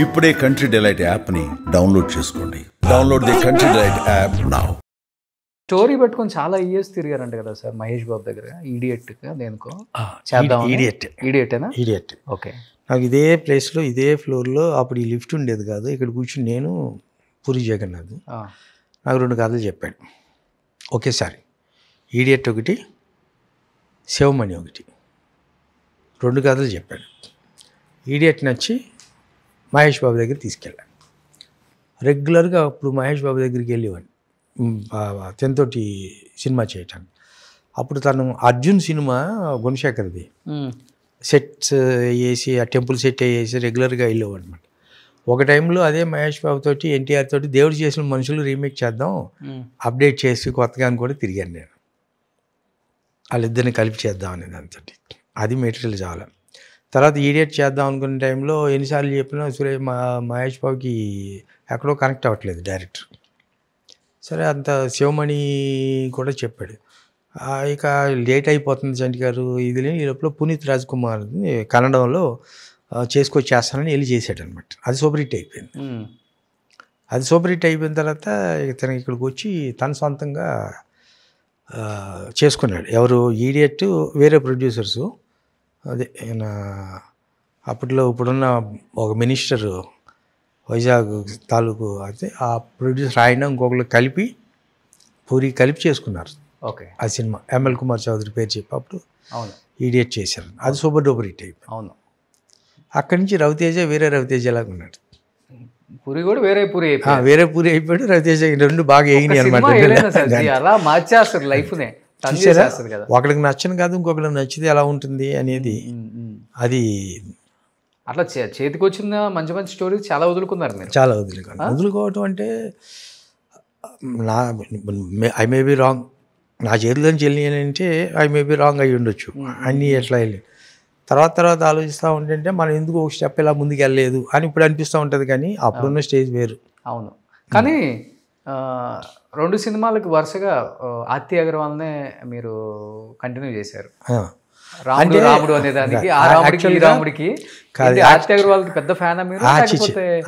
ఇప్పుడే country delight యాప్ని download చేసుకోండి. Download the country delight app now. Story పెట్టుకొని చాలా ఇయర్స్ తిరిగారంట కదా సార్ మహేష్ బాబు దగ్గర. ఈడియట్ దేనికో చేద్దాం. Idiot okay. నాకు ఇదే ప్లేస్లో ఇదే ఫ్లోర్లో అప్పుడు ఈ లిఫ్ట్ ఉండేది కాదు. ఇక్కడ కూర్చుని నేను పూరి జగన్నాథ్ నాకు 2 కథలు చెప్పాడు ఒకేసారి. ఈడియట్ ఒకటి, శివమణి ఒకటి, 2 కథలు చెప్పాడు. ఈడియట్ నచ్చి మహేష్ బాబు దగ్గర తీసుకెళ్ళాను. రెగ్యులర్గా అప్పుడు మహేష్ బాబు దగ్గరికి వెళ్ళేవాడిని తనతోటి సినిమా చేయటానికి. అప్పుడు తను అర్జున్ సినిమా గుణశేఖర్ది సెట్స్ వేసి ఆ టెంపుల్ సెట్ వేసి రెగ్యులర్గా వెళ్ళేవాడు అనమాట. ఒక టైంలో అదే మహేష్ బాబు తోటి ఎన్టీఆర్ తోటి దేవుడు చేసిన మనుషులు రీమేక్ చేద్దాం అప్డేట్ చేసి కొత్తగా అని కూడా తిరిగాను నేను. వాళ్ళిద్దరిని కలిపి చేద్దాం అనే దాంతో అది మెటీరియల్ చాలా. తర్వాత ఈడియట్ చేద్దాం అనుకునే టైంలో ఎన్నిసార్లు చెప్పినా మహేష్ బాబుకి ఎక్కడో కనెక్ట్ అవ్వట్లేదు డైరెక్టర్. సరే అంత శివమణి కూడా చెప్పాడు. ఇక లేట్ అయిపోతుంది చంటి గారు ఇది. ఈ లోపల పునీత్ రాజ్ కుమార్ కన్నడంలో చేసుకొచ్చేస్తానని వెళ్ళి చేశాడు అనమాట. అది సూపర్ హిట్ అయిపోయింది. అది సూపర్ హిట్ అయిపోయిన తర్వాత తనకి ఇక్కడికి వచ్చి తన సొంతంగా చేసుకున్నాడు. ఎవరు ఈడియట్ వేరే ప్రొడ్యూసర్సు. అదే ఆయన అప్పట్లో ఇప్పుడున్న ఒక మినిస్టర్ వైజాగ్ తాలూకు అయితే ఆ ప్రొడ్యూసర్ ఆయన ఇంకొకరు కలిపి పూరి కలిపి చేసుకున్నారు. ఓకే. ఆ సినిమా ఎంఎల్ కుమార్ చౌదరి పేరు చెప్పి అప్పుడు అవును ఈడియట్ చేశారు. అది సూపర్ డూపర్ హిట్ అయిపోయింది. అవును. అక్కడి నుంచి రవితేజ వేరే రవితేజ లాగా ఉన్నాడు. పూరి కూడా వేరే పూరి అయిపోయాడు. రవితేజ 2 బాగా ఎగినాయి అనమాట. అలా మార్చేస్తారు లైఫ్నే. ఒకడికి నచ్చను కాదు ఇంకొకరికి నచ్చితే ఎలా ఉంటుంది అనేది. అది అట్లా చేతికి వచ్చిన మంచి మంచి స్టోరీస్ చాలా వదులుకున్నారు మీరు. చాలా వదులుకోవటం అంటే నా ఐ మే బి రాంగ్. నా చేతిలో నుంచి వెళ్ళినంటే ఐ మే బి రాంగ్ అయ్యి ఉండొచ్చు. అన్నీ ఎట్లా వెళ్ళి తర్వాత ఆలోచిస్తూ ఉంటుంటే మనం ఎందుకు ఒక స్టెప్ ఇలా ముందుకు వెళ్ళలేదు అని ఇప్పుడు అనిపిస్తూ ఉంటుంది. కానీ అప్పుడున్న స్టేజ్ వేరు. అవును. కానీ 2 సినిమాలకు వరుసగా ఆర్తి అగర్వాల్నే మీరు కంటిన్యూ చేశారు. రాముడు అనే దానికి ఆ రాముడికి ఆర్తి అగర్వాల్కి పెద్ద ఫ్యానా మీరు?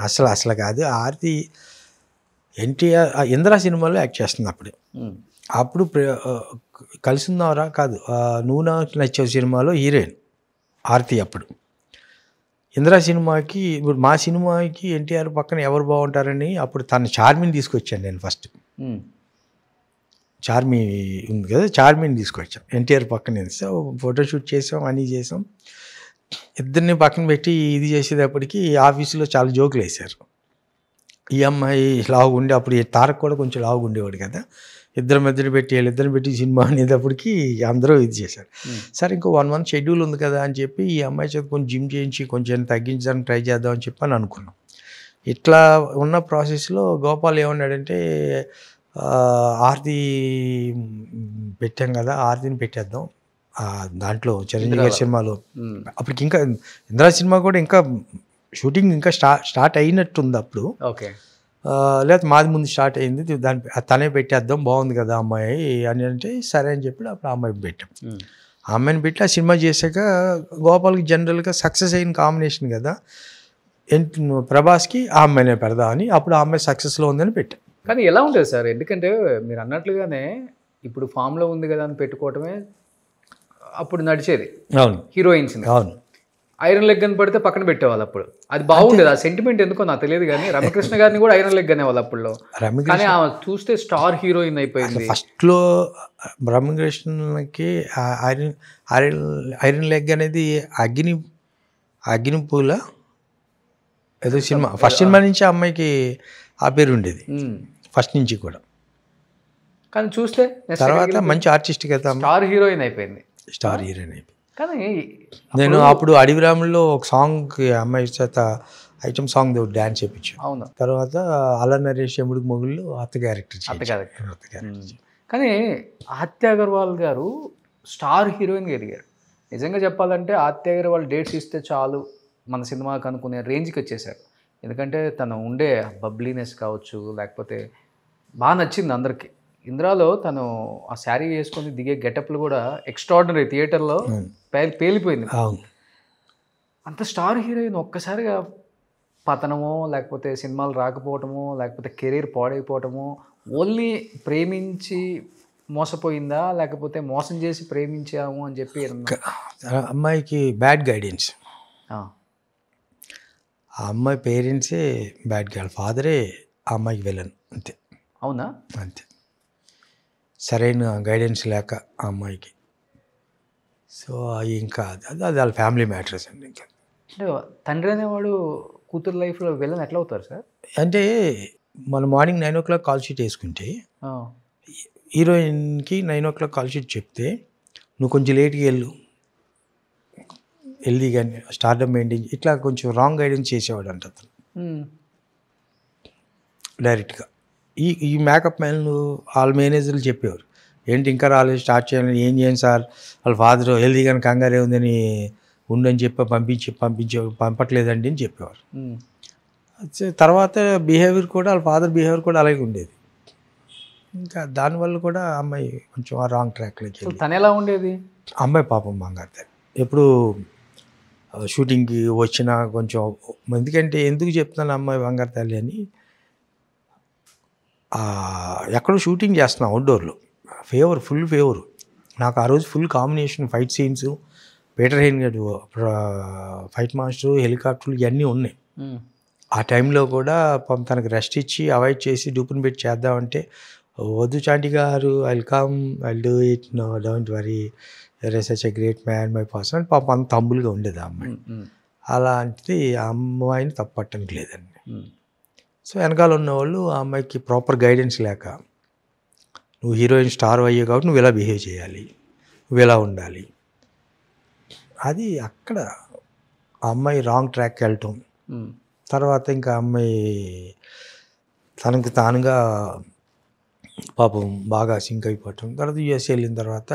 అసలు కాదు. ఆర్తి ఎన్టీఆర్ ఇంద్రా సినిమాలో యాక్ట్ చేస్తుంది అప్పుడు కలిసిందావరా కాదు నువ్వు నాకు నచ్చావు సినిమాలో హీరోయిన్ ఆర్తి. అప్పుడు ఇంద్రా సినిమాకి ఇప్పుడు మా సినిమాకి ఎన్టీఆర్ పక్కన ఎవరు బాగుంటారని అప్పుడు తన చార్మిని తీసుకొచ్చాను నేను. ఫస్ట్ చార్మి ఉంది కదా, చార్మిని తీసుకొచ్చాం ఎన్టీఆర్ పక్కన. ఫోటోషూట్ చేసాం, అన్నీ చేసాం. ఇద్దరిని పక్కన పెట్టి ఇది చేసేటప్పటికి ఆఫీసులో చాలా జోకులు వేశారు. ఈ అమ్మాయి లావుగుండి అప్పుడు తారక్ కూడా కొంచెం లావుగుండేవాడు కదా. వీళ్ళిద్దరిని పెట్టి సినిమా అనేటప్పటికి అందరూ ఇది చేశారు. సరే ఇంకో 1 month షెడ్యూల్ ఉంది కదా అని చెప్పి ఈ అమ్మాయి చేత కొంచెం జిమ్ చేయించి కొంచెం తగ్గించడానికి ట్రై చేద్దాం అని చెప్పి అని అనుకున్నాం. ఇట్లా ఉన్న ప్రాసెస్లో గోపాల్ ఏమన్నాడంటే ఆర్తి పెట్టాం కదా, ఆర్తిని పెట్టేద్దాం దాంట్లో చిరంజీవి గారి సినిమాలో. అప్పటికి ఇంకా ఇంద్రా సినిమా కూడా ఇంకా షూటింగ్ ఇంకా స్టార్ట్ అయినట్టుంది అప్పుడు. ఓకే. లేకపోతే మాది ముందు స్టార్ట్ అయింది. తనే పెట్టేద్దాం బాగుంది కదా అమ్మాయి అని అంటే సరే అని చెప్పి అప్పుడు ఆ అమ్మాయిని పెట్టాం. ఆ అమ్మాయిని పెట్టి ఆ సినిమా చేశాక గోపాల్కి జనరల్గా సక్సెస్ అయిన కాంబినేషన్ కదా, ప్రభాస్కి ఆ అమ్మాయినే పెడదామని అప్పుడు ఆ అమ్మాయి సక్సెస్లో ఉందని పెట్టాం. కానీ ఎలా ఉంటుంది సార్? ఎందుకంటే మీరు అన్నట్లుగానే ఇప్పుడు ఫామ్లో ఉంది కదా అని పెట్టుకోవటమే అప్పుడు నడిచేది. అవును. హీరోయిన్స్. అవును. ఐరన్ లెగ్ అని పడితే పక్కన పెట్టేవాళ్ళు అప్పుడు. అది బాగుండేది. ఆ సెంటిమెంట్ ఎందుకో నాకు తెలియదు కానీ రమ్యకృష్ణ గారిని కూడా ఐరన్ లెగ్ అనేవాళ్ళు అప్పుడులో. కానీ చూస్తే స్టార్ హీరోయిన్ అయిపోయింది. ఫస్ట్లో రమ్యకృష్ణకి ఐరన్ లెగ్ అనేది అగ్నిపూల ఏదో సినిమా ఫస్ట్ సినిమా నుంచి ఆ అమ్మాయికి ఆ పేరు ఉండేది ఫస్ట్ నుంచి కూడా. కానీ చూస్తే తర్వాత మంచి ఆర్టిస్ట్ కదా, స్టార్ హీరోయిన్ అయిపోయింది. కానీ నేను అప్పుడు అడవిరాముల్లో ఒక సాంగ్ అమ్మాయి చేత ఐటమ్ సాంగ్ డ్యాన్స్ చేయించాను. అవును. తర్వాత అలా నరేష్ ఎముడికి మొగుళ్ళు అత్త క్యారెక్టర్. కానీ ఆర్తి అగర్వాల్ గారు స్టార్ హీరోయిన్గా ఎదిగారు. నిజంగా చెప్పాలంటే ఆర్తి అగర్వాల్ డేట్స్ ఇస్తే చాలు మన సినిమాకి అనుకునే రేంజ్కి వచ్చేసారు. ఎందుకంటే తను ఉండే బబ్లీనెస్ కావచ్చు, లేకపోతే బాగా నచ్చింది అందరికీ. ఇంద్రాలో తను ఆ శారీ వేసుకొని దిగే గెటప్లు కూడా ఎక్స్ట్రాడినరీ. థియేటర్లో పేలిపోయింది. అంత స్టార్ హీరోయిన్ ఒక్కసారిగా పతనమో లేకపోతే సినిమాలు రాకపోవటమో లేకపోతే కెరీర్ పాడైపోవటమో ఓన్లీ ప్రేమించి మోసపోయిందా లేకపోతే మోసం చేసి ప్రేమించాము అని చెప్పి అమ్మాయికి బ్యాడ్ గైడెన్స్. ఆ అమ్మాయి పేరెంట్సే బ్యాడ్ గైడ్, ఫాదరే ఆ అమ్మాయికి వెళ్ళను అంతే. అవునా? అంతే, సరైన గైడెన్స్ లేక ఆ అమ్మాయికి. సో ఇంకా అది వాళ్ళ ఫ్యామిలీ మ్యాటర్స్ అండి. ఇంకా అంటే తండ్రి అనేవాడు కూతురు లైఫ్లో వెళ్ళని ఎట్లా అవుతారు సార్? అంటే మన మార్నింగ్ 9 o'clock కాల్ షీట్ వేసుకుంటే హీరోయిన్కి 9 o'clock కాల్ షీట్ చెప్తే నువ్వు కొంచెం లేట్గా వెళ్ళి కానీ స్టార్డమ్ మెయింటైన్ ఇట్లా కొంచెం రాంగ్ గైడెన్స్ చేసేవాడు అంట అతను డైరెక్ట్గా. ఈ మేకప్ మ్యాన్లు వాళ్ళ మేనేజర్లు చెప్పేవారు, ఏంటి ఇంకా రాలేదు, స్టార్ట్ చేయాలని. ఏం చేయండి సార్, వాళ్ళ ఫాదర్ హెల్దీగానే కంగారే ఉందని ఉండని చెప్పి పంపట్లేదండి అని చెప్పేవారు. తర్వాత బిహేవియర్ కూడా వాళ్ళ ఫాదర్ బిహేవియర్ కూడా అలాగే ఉండేది. ఇంకా దానివల్ల కూడా అమ్మాయి కొంచెం ఆ రాంగ్ ట్రాక్లోకి. తను ఎలా ఉండేది? అమ్మాయి పాపం బంగారు తల్లి. ఎప్పుడు షూటింగ్కి వచ్చినా కొంచెం, ఎందుకంటే ఎందుకు చెప్తున్నాను అమ్మాయి బంగారు తల్లి అని, ఎక్కడో షూటింగ్ చేస్తున్నాం అవుట్డోర్లో, ఫుల్ ఫేవర్ నాకు ఆ రోజు. Full combination fight scenes, Peter Hein గడ్ ఫైట్ మాస్టర్, హెలికాప్టర్లు ఇవన్నీ ఉన్నాయి. ఆ టైంలో కూడా తనకు రెస్ట్ ఇచ్చి అవాయిడ్ చేసి డూపుని పెట్టి చేద్దామంటే, వద్దు చాంటి గారు, I'll do it, no don't worry, you're such a great man, my person. పాపం అంత హంబుల్గా ఉండేది ఆ అమ్మాయి. అలాంటిది ఆ అమ్మాయిని తప్పట్టడానికి లేదండి. సో వెనకాల ఉన్నవాళ్ళు ఆ అమ్మాయికి ప్రాపర్ గైడెన్స్ లేక, నువ్వు హీరోయిన్ స్టార్ అయ్యావు కాబట్టి నువ్వు ఇలా బిహేవ్ చేయాలి, నువ్వు ఇలా ఉండాలి, అది అక్కడ ఆ అమ్మాయి రాంగ్ ట్రాక్కి వెళ్ళటం. తర్వాత ఇంకా అమ్మాయి తనకు తానుగా పాపం బాగా సింక్ అయిపోవటం. తర్వాత యూఎస్ వెళ్ళిన తర్వాత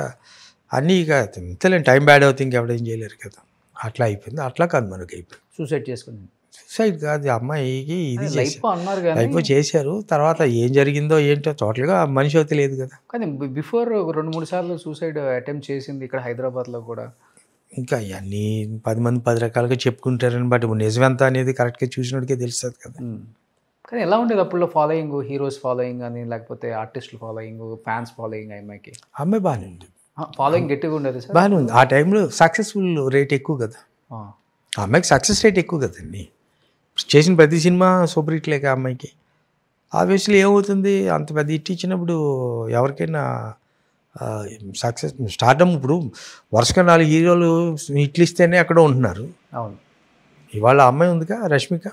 అన్నీ ఇక ఇంతలేని టైం బ్యాడ్ అవుతుంది, ఇంకెవడేం చేయలేరు కదా, అట్లా అయిపోయింది. అట్లా కనుమరుగు అయిపోయింది. సూసైడ్ చేసుకుంది. సూసైడ్ కాదు, అమ్మాయికి ఇది అన్నారు అయిపో చేశారు. తర్వాత ఏం జరిగిందో ఏంటో టోటల్గా మనిషి అయితే లేదు కదా. కానీ బిఫోర్ 2-3 సార్లు సూసైడ్ అటెంప్ట్ చేసింది ఇక్కడ హైదరాబాద్లో కూడా. ఇంకా ఇవన్నీ 10 మంది 10 రకాలుగా చెప్పుకుంటారని, బట్ నిజమెంత అనేది కరెక్ట్గా చూసినోడికే తెలుస్తుంది కదా. కానీ ఎలా ఉండేది అప్పుడు ఫాలోయింగ్, హీరోస్ ఫాలోయింగ్ అని లేకపోతే ఆర్టిస్టుల ఫాలోయింగ్, ఫ్యాన్స్ ఫాలోయింగ్? అమ్మాయి బాగానే ఉంది, ఫాలోయింగ్ గట్టిగా ఉండేది సార్. బాగానే ఉంది. ఆ టైంలో సక్సెస్ఫుల్ రేట్ ఎక్కువ కదా, ఆ అమ్మాయికి సక్సెస్ రేట్ ఎక్కువ కదండి. చేసిన ప్రతి సినిమా సూపర్ హిట్ లేక అమ్మాయికి. ఆబ్వియస్లీ ఏమవుతుంది, అంత పెద్ద హిట్ ఇచ్చినప్పుడు ఎవరికైనా సక్సెస్ స్టార్డమ్. ఇప్పుడు వరుసగా 4 హీరోలు హిట్లు ఇస్తేనే అక్కడ ఉంటున్నారు. అవును, ఇవాళ అమ్మాయి ఉందిగా రష్మిక,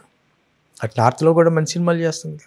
అటు నార్త్లో కూడా మంచి సినిమాలు చేస్తుంది.